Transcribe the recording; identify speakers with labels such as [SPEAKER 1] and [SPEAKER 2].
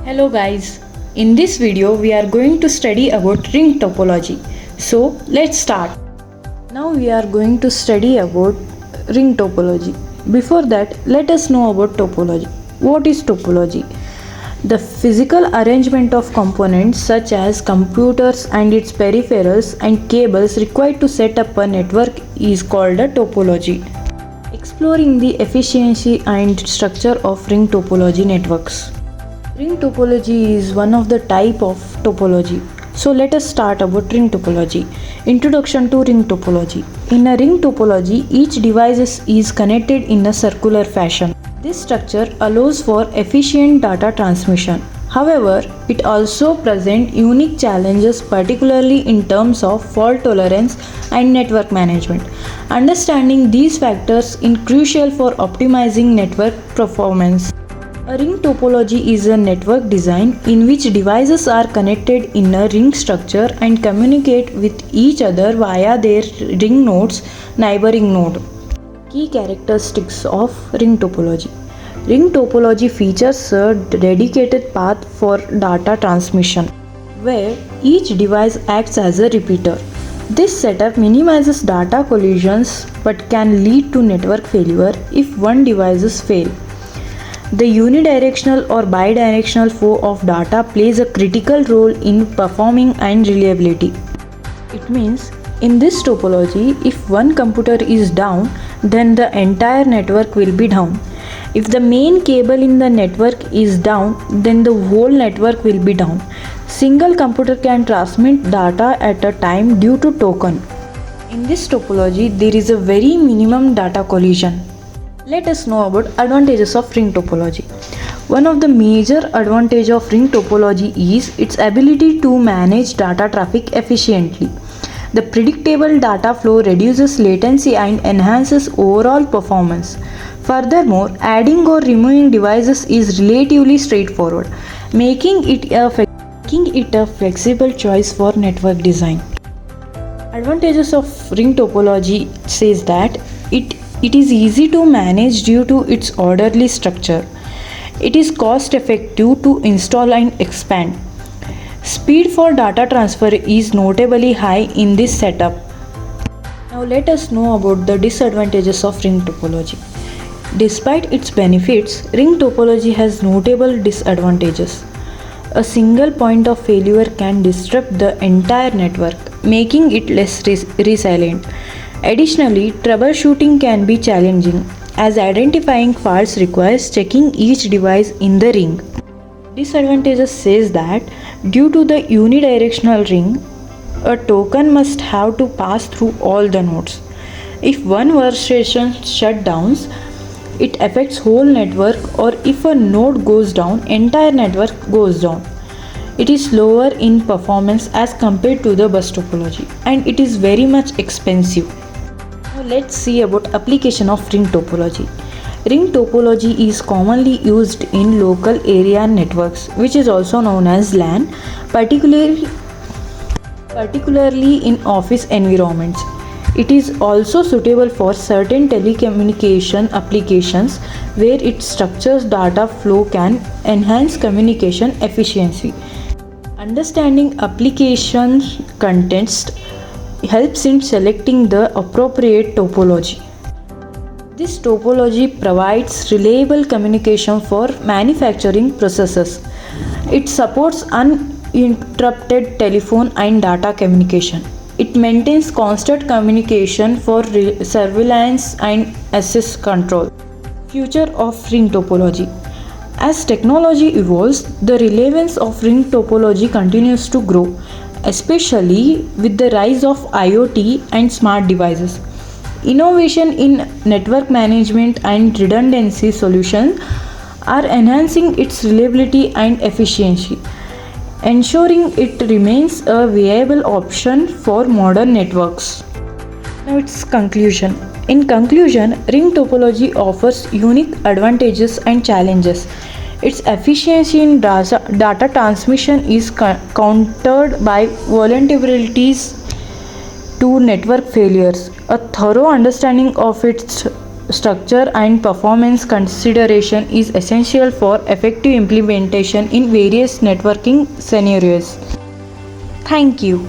[SPEAKER 1] Hello guys, in this video we are going to study about ring topology. So let's start. Now we are going to study about ring topology. Before that, let us know about topology. What is topology? The physical arrangement of components such as computers and its peripherals and cables required to set up a network is called a topology. Exploring the efficiency and structure of ring topology networks. Ring topology is one of the type of topology. So let us start about ring topology. Introduction to ring topology. In a ring topology, each device is connected in a circular fashion. This structure allows for efficient data transmission. However, it also presents unique challenges, particularly in terms of fault tolerance and network management. Understanding these factors is crucial for optimizing network performance. A ring topology is a network design in which devices are connected in a ring structure and communicate with each other via their ring nodes, neighboring node. Key characteristics of ring topology. Ring topology features a dedicated path for data transmission, where each device acts as a repeater. This setup minimizes data collisions but can lead to network failure if one device fails. The unidirectional or bidirectional flow of data plays a critical role in performing and reliability. It means in this topology, if one computer is down, then the entire network will be down. If the main cable in the network is down, then the whole network will be down. Single computer can transmit data at a time due to token. In this topology, there is a very minimum data collision. Let us know about advantages of ring topology. One of the major advantages of ring topology is its ability to manage data traffic efficiently. The predictable data flow reduces latency and enhances overall performance. Furthermore, adding or removing devices is relatively straightforward, making it a flexible choice for network design. Advantages of ring topology says that it is easy to manage due to its orderly structure. It is cost effective to install and expand. Speed for data transfer is notably high in this setup. Now let us know about the disadvantages of ring topology. Despite its benefits, ring topology has notable disadvantages. A single point of failure can disrupt the entire network, making it less resilient. Additionally, troubleshooting can be challenging as identifying faults requires checking each device in the ring. Disadvantages says that due to the unidirectional ring, a token must have to pass through all the nodes. If one workstation shuts down, it affects whole network, or if a node goes down, entire network goes down. It is lower in performance as compared to the bus topology, and it is very much expensive. Now let's see about application of ring topology. Ring topology is commonly used in local area networks, which is also known as LAN, particularly in office environments. It is also suitable for certain telecommunication applications where its structured data flow can enhance communication efficiency. Understanding application context helps in selecting the appropriate topology. This topology provides reliable communication for manufacturing processes. It supports uninterrupted telephone and data communication. It maintains constant communication for surveillance and access control. Future of ring topology. As technology evolves, the relevance of ring topology continues to grow, especially with the rise of IoT and smart devices. Innovation in network management and redundancy solutions are enhancing its reliability and efficiency, ensuring it remains a viable option for modern networks. Now its conclusion. In conclusion, ring topology offers unique advantages and challenges. Its efficiency in data transmission is countered by vulnerabilities to network failures. A thorough understanding of its structure and performance consideration is essential for effective implementation in various networking scenarios. Thank you.